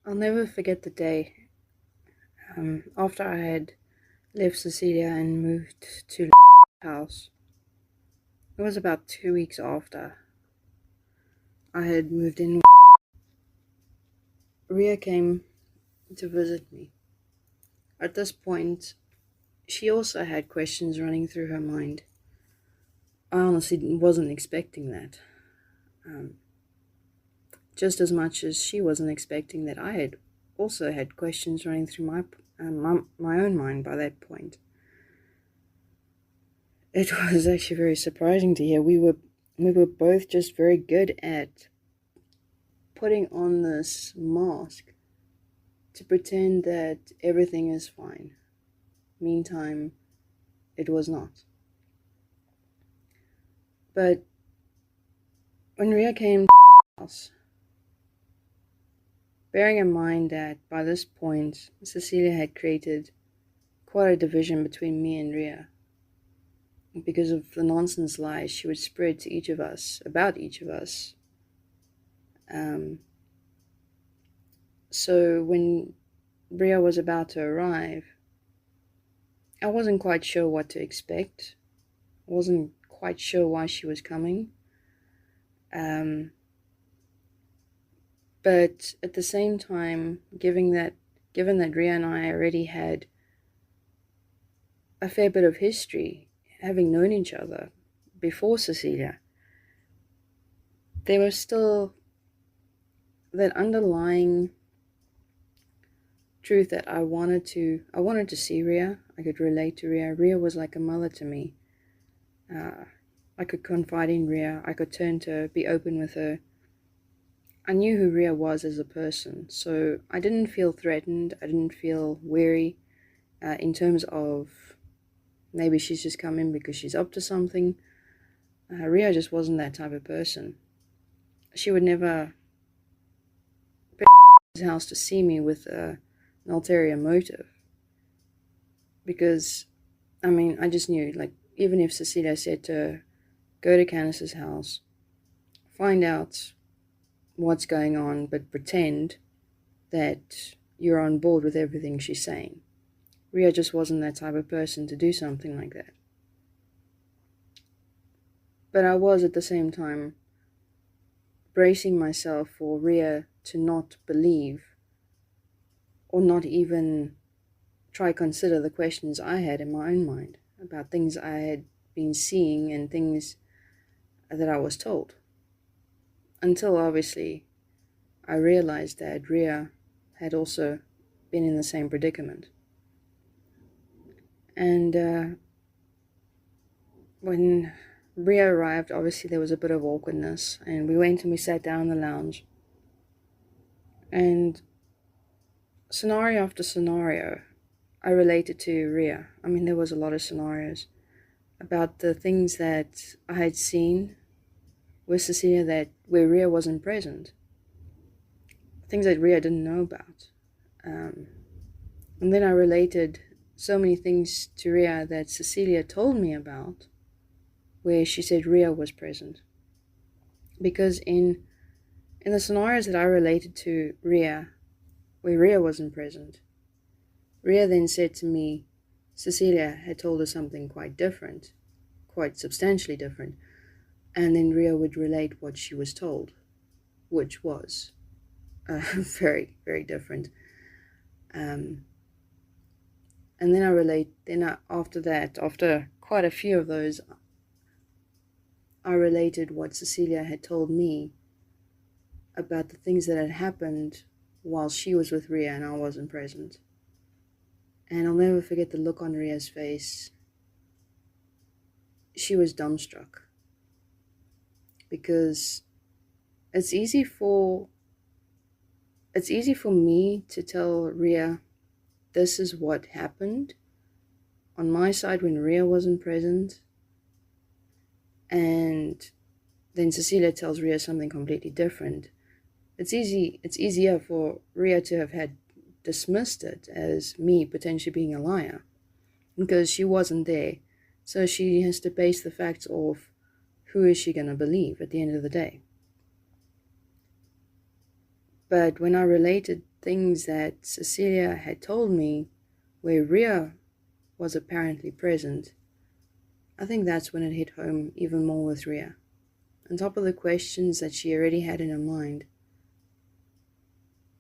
I'll never forget the day after I had left Cecilia and moved to the house. It was about 2 weeks after I had moved in. Ria came to visit me. At this point, she also had questions running through her mind. I honestly wasn't expecting that. Just as much as she wasn't expecting that I had also had questions running through my own mind by that point. It was actually very surprising to hear. We were both just very good at putting on this mask to pretend that everything is fine. Meantime, it was not. But when Ria came to the house, bearing in mind that by this point Cecilia had created quite a division between me and Ria because of the nonsense lies she would spread to each of us about each of us. So when Ria was about to arrive, I wasn't quite sure what to expect. I wasn't quite sure why she was coming. But at the same time, given that Ria and I already had a fair bit of history, having known each other before Cecilia, there was still that underlying truth that I wanted to see Ria. I could relate to Ria. Ria was like a mother to me. I could confide in Ria. I could turn to her, be open with her. I knew who Ria was as a person, so I didn't feel threatened. I didn't feel weary in terms of maybe she's just come in because she's up to something. Ria just wasn't that type of person. She would never pick his house to see me with an ulterior motive. Because, I just knew, like, even if Cecilia said to her, go to Candice's house, find out what's going on, but pretend that you're on board with everything she's saying. Ria just wasn't that type of person to do something like that. But I was at the same time bracing myself for Ria to not believe or not even try consider the questions I had in my own mind about things I had been seeing and things that I was told. Until obviously I realized that Ria had also been in the same predicament. And when Ria arrived, obviously there was a bit of awkwardness, and we went and we sat down in the lounge. And scenario after scenario, I related to Ria. There was a lot of scenarios about the things that I had seen with Cecilia where Ria wasn't present. Things that Ria didn't know about. And then I related so many things to Ria that Cecilia told me about, where she said Ria was present. Because in the scenarios that I related to Ria, where Ria wasn't present, Ria then said to me, Cecilia had told her something quite different, quite substantially different, and then Ria would relate what she was told, which was very, very different. And then after quite a few of those, I related what Cecilia had told me about the things that had happened while she was with Ria and I wasn't present. And I'll never forget the look on Ria's face. She was dumbstruck. Because it's easy for me to tell Ria this is what happened on my side when Ria wasn't present, and then Cecilia tells Ria something completely different. It's easier for Ria to have had dismissed it as me potentially being a liar, because she wasn't there. So she has to base the facts off who is she going to believe at the end of the day. But when I related things that Cecilia had told me, where Ria was apparently present, I think that's when it hit home even more with Ria. On top of the questions that she already had in her mind,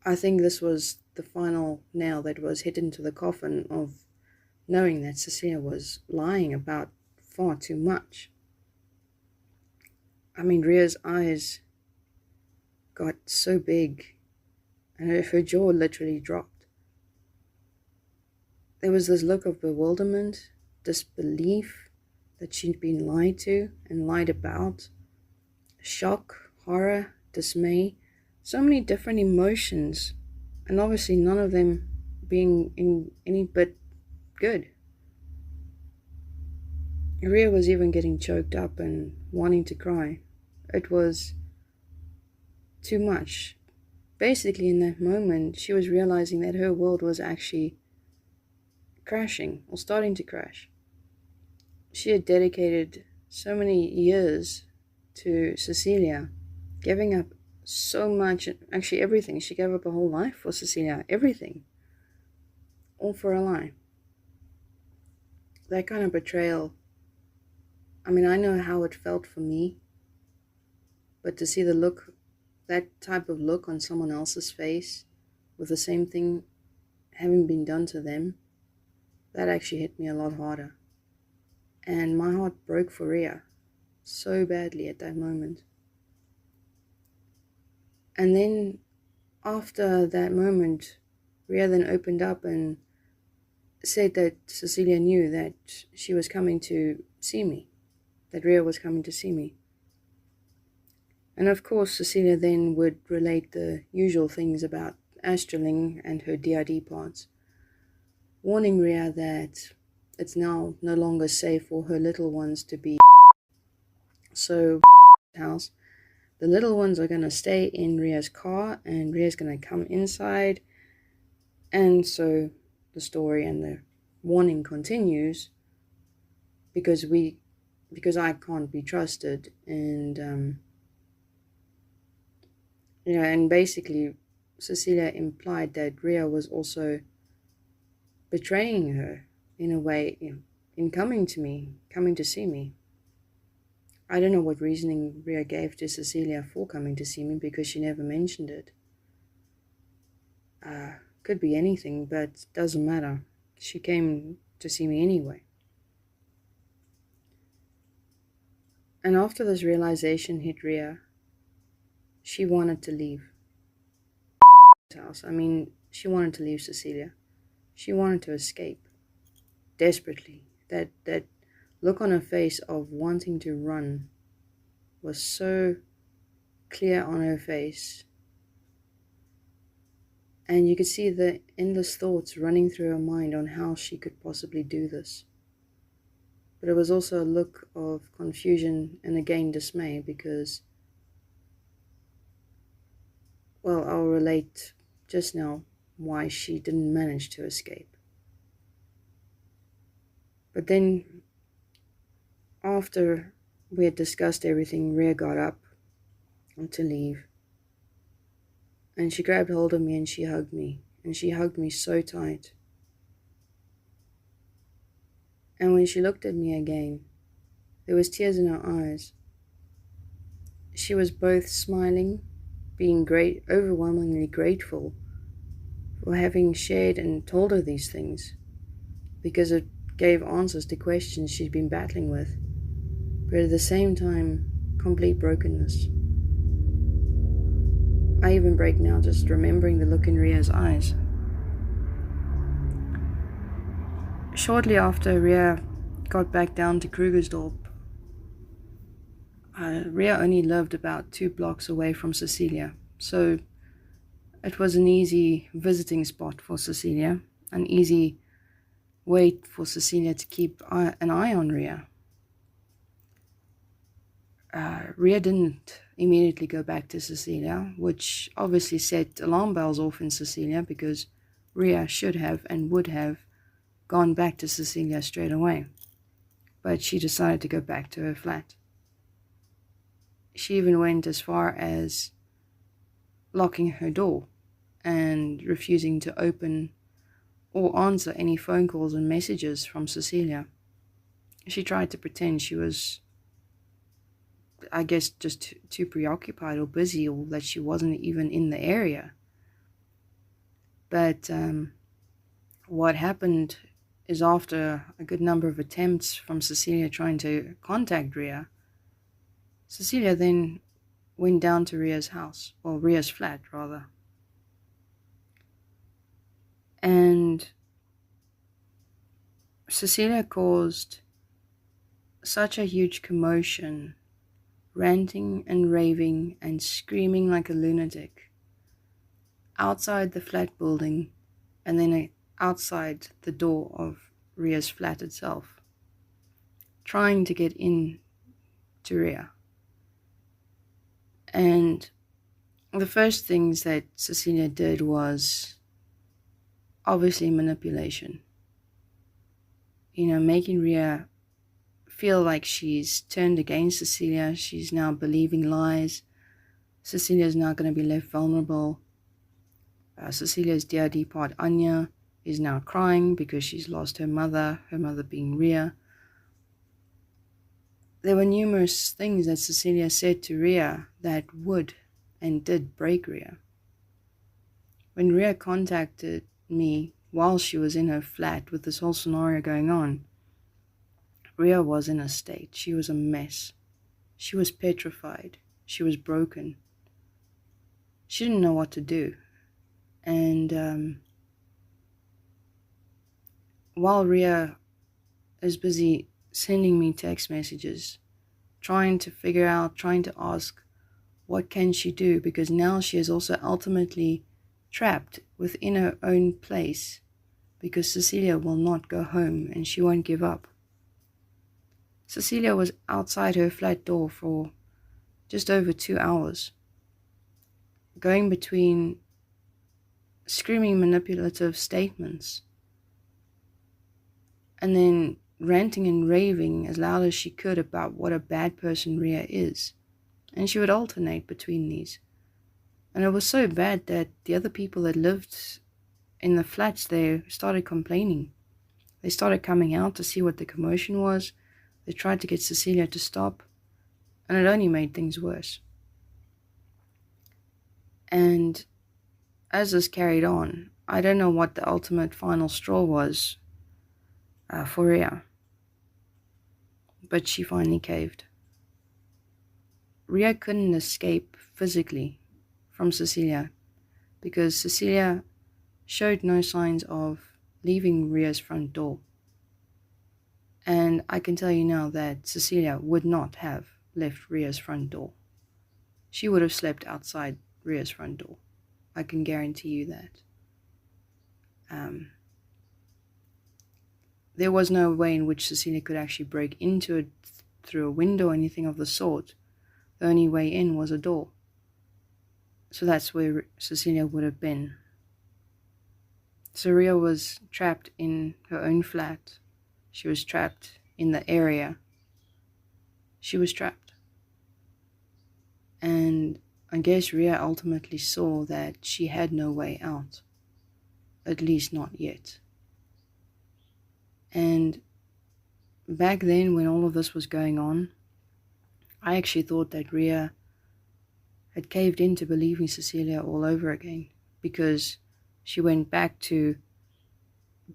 I think this was the final nail that was hit into the coffin of knowing that Cecilia was lying about far too much. I mean, Ria's eyes got so big and her jaw literally dropped. There was this look of bewilderment, disbelief that she'd been lied to and lied about, shock, horror, dismay, so many different emotions, and obviously none of them being in any bit good. Ria was even getting choked up and wanting to cry. It was too much. Basically, in that moment, she was realizing that her world was actually crashing or starting to crash. She had dedicated so many years to Cecilia, giving up so much, actually everything. She gave up her whole life for Cecilia, everything, all for a lie. That kind of betrayal, I mean, I know how it felt for me, but to see the look, that type of look on someone else's face with the same thing having been done to them, that actually hit me a lot harder. And my heart broke for Ria so badly at that moment. And then after that moment, Ria then opened up and said that Cecilia knew that she was coming to see me, that Ria was coming to see me. And of course, Cecilia then would relate the usual things about astraling and her DID parts, warning Ria that it's now no longer safe for her little ones to be. So, house, the little ones are going to stay in Ria's car and Ria's going to come inside. And so the story and the warning continues because I can't be trusted. And, and basically Cecilia implied that Ria was also betraying her in a way, in coming to see me. I don't know what reasoning Ria gave to Cecilia for coming to see me because she never mentioned it. Could be anything, but doesn't matter. She came to see me anyway. And after this realization hit Ria, she wanted to leave house. I mean, she wanted to leave Cecilia. She wanted to escape desperately. That look on her face of wanting to run was so clear on her face. And you could see the endless thoughts running through her mind on how she could possibly do this. But it was also a look of confusion and again dismay because, well, I'll relate just now why she didn't manage to escape. But then, after we had discussed everything, Ria got up to leave. And she grabbed hold of me and she hugged me. And she hugged me so tight. And when she looked at me again, there was tears in her eyes. She was both smiling, being overwhelmingly grateful for having shared and told her these things, because it gave answers to questions she'd been battling with, but at the same time, complete brokenness. I even break now just remembering the look in Ria's eyes. Shortly after Ria got back down to Krugersdorp, Ria only lived about 2 blocks away from Cecilia, so it was an easy visiting spot for Cecilia, an easy way for Cecilia to keep an eye on Ria. Ria didn't immediately go back to Cecilia, which obviously set alarm bells off in Cecilia because Ria should have and would have gone back to Cecilia straight away. But she decided to go back to her flat. She even went as far as locking her door and refusing to open or answer any phone calls and messages from Cecilia. She tried to pretend she was, I guess, just too preoccupied or busy, or that she wasn't even in the area. But what happened is, after a good number of attempts from Cecilia trying to contact Ria, Cecilia then went down to Ria's house, or Ria's flat rather. And Cecilia caused such a huge commotion, ranting and raving and screaming like a lunatic, outside the flat building, and then outside the door of Ria's flat itself, trying to get in to Ria. And the first things that Cecilia did was obviously manipulation. Making Ria feel like she's turned against Cecilia. She's now believing lies. Cecilia's now going to be left vulnerable. Cecilia's dear depart Anya is now crying because she's lost her mother being Ria. There were numerous things that Cecilia said to Ria that would and did break Ria. When Ria contacted me while she was in her flat with this whole scenario going on, Ria was in a state. She was a mess. She was petrified. She was broken. She didn't know what to do. And while Ria is busy sending me text messages, trying to ask what can she do, because now she is also ultimately trapped within her own place because Cecilia will not go home and she won't give up. Cecilia was outside her flat door for just over 2 hours, going between screaming manipulative statements and then ranting and raving as loud as she could about what a bad person Ria is. And she would alternate between these. And it was so bad that the other people that lived in the flats there started complaining. They started coming out to see what the commotion was. They tried to get Cecilia to stop, and it only made things worse. And as this carried on, I don't know what the ultimate final straw was for Ria, but she finally caved. Ria couldn't escape physically from Cecilia because Cecilia showed no signs of leaving Ria's front door. And I can tell you now that Cecilia would not have left Ria's front door. She would have slept outside Ria's front door. I can guarantee you that. There was no way in which Cecilia could actually break into it through a window or anything of the sort. The only way in was a door. So that's where Cecilia would have been. So Ria was trapped in her own flat. She was trapped in the area. She was trapped. And I guess Ria ultimately saw that she had no way out. At least not yet. And back then, when all of this was going on, I actually thought that Ria had caved into believing Cecilia all over again, because she went back to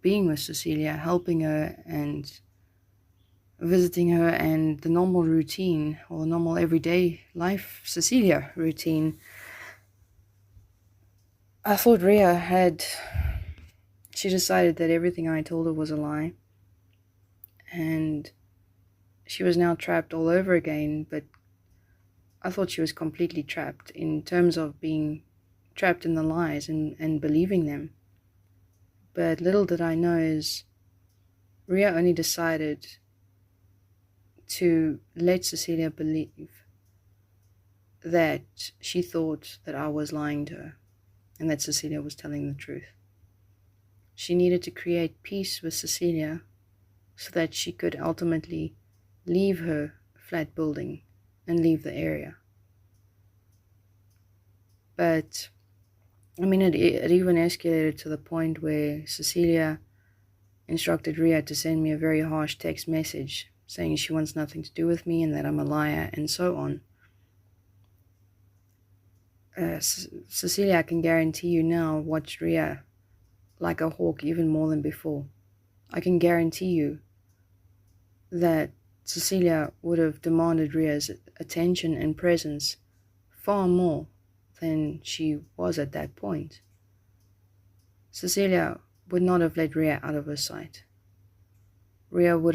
being with Cecilia, helping her and visiting her, and the normal routine, or normal everyday life Cecilia routine. I thought she decided that everything I told her was a lie, and she was now trapped all over again. But I thought she was completely trapped in terms of being trapped in the lies and believing them. But little did I know is Ria only decided to let Cecilia believe that she thought that I was lying to her and that Cecilia was telling the truth. She needed to create peace with Cecilia so that she could ultimately leave her flat building and leave the area. But I mean, it even escalated to the point where Cecilia instructed Ria to send me a very harsh text message saying she wants nothing to do with me and that I'm a liar and so on. Cecilia, I can guarantee you now, watched Ria like a hawk even more than before. I can guarantee you that Cecilia would have demanded Ria's attention and presence far more than she was at that point. Cecilia would not have let Ria out of her sight. Ria would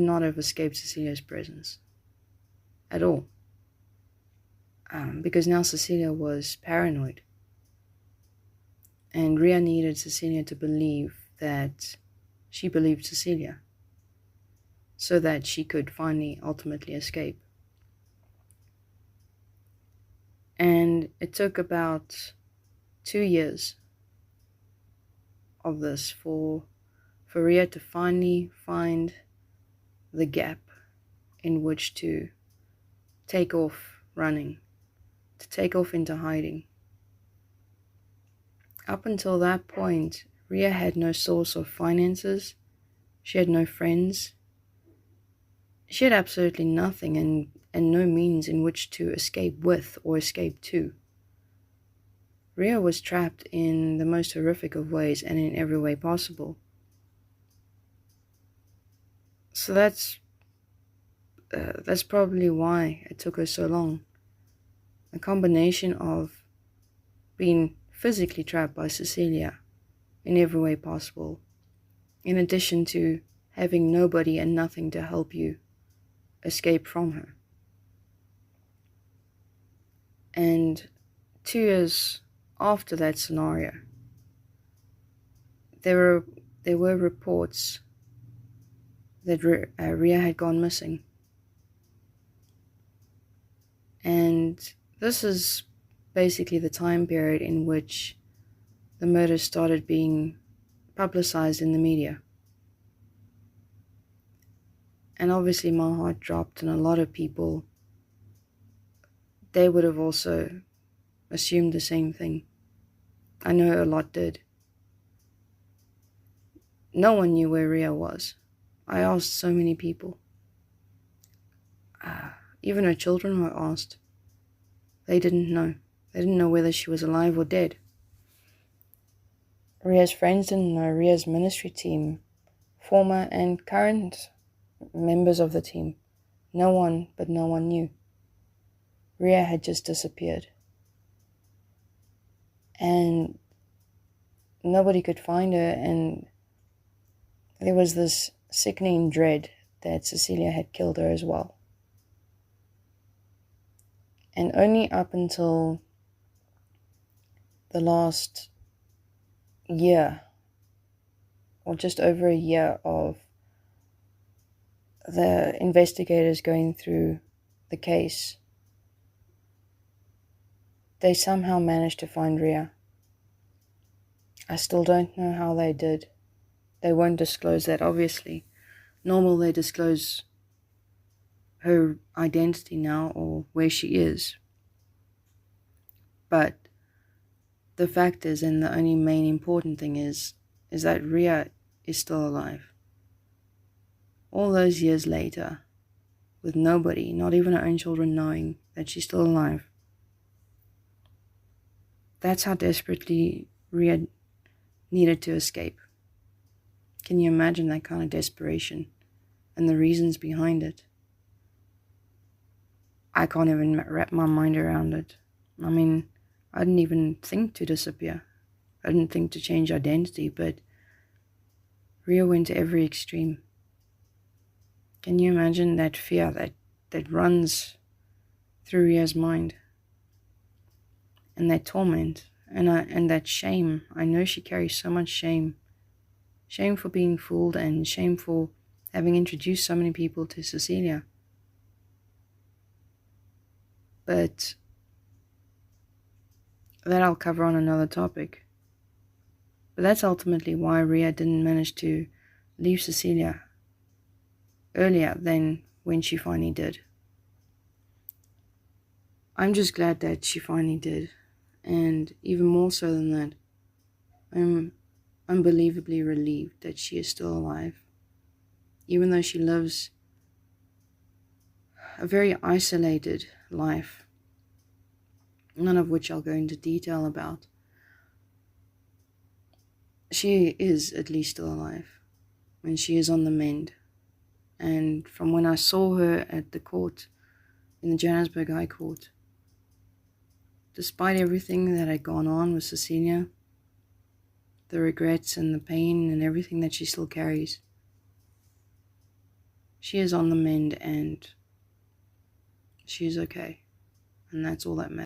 not have escaped Cecilia's presence at all. Because now Cecilia was paranoid. And Ria needed Cecilia to believe that she believed Cecilia, so that she could finally ultimately escape. And it took about 2 years of this for Ria to finally find the gap in which to take off running, to take off into hiding. Up until that point, Ria had no source of finances, she had no friends, she had absolutely nothing and no means in which to escape with or escape to. Ria was trapped in the most horrific of ways and in every way possible. So that's probably why it took her so long. A combination of being physically trapped by Cecilia in every way possible, in addition to having nobody and nothing to help you escape from her. And 2 years after that scenario, there were reports that Ria had gone missing. And this is basically the time period in which the murders started being publicized in the media. And obviously my heart dropped, and a lot of people, they would have also assumed the same thing. I know a lot did. No one knew where Ria was. I asked so many people. Even her children were asked. They didn't know. They didn't know whether she was alive or dead. Ria's friends didn't know. Ria's ministry team, former and current members of the team, no one knew. Ria had just disappeared. And nobody could find her, and there was this sickening dread that Cecilia had killed her as well. And only up until the last year, or just over a year of the investigators going through the case, they somehow managed to find Ria. I still don't know how they did. They won't disclose that, obviously. Normal, they disclose her identity now or where she is. But the fact is, and the only main important thing is that Ria is still alive. All those years later, with nobody, not even her own children, knowing that she's still alive. That's how desperately Ria needed to escape. Can you imagine that kind of desperation and the reasons behind it? I can't even wrap my mind around it. I mean, I didn't even think to disappear. I didn't think to change identity, but Ria went to every extreme. Can you imagine that fear that runs through Ria's mind? And that torment, and that shame. I know she carries so much shame. Shame for being fooled, and shame for having introduced so many people to Cecilia. But that I'll cover on another topic. But that's ultimately why Ria didn't manage to leave Cecilia earlier than when she finally did. I'm just glad that she finally did. And even more so than that, I'm unbelievably relieved that she is still alive. Even though she lives a very isolated life, none of which I'll go into detail about, she is at least still alive, and she is on the mend. And from when I saw her at the court, in the Johannesburg High Court, despite everything that had gone on with Cecilia, the regrets and the pain and everything that she still carries, she is on the mend and she is okay. And that's all that matters.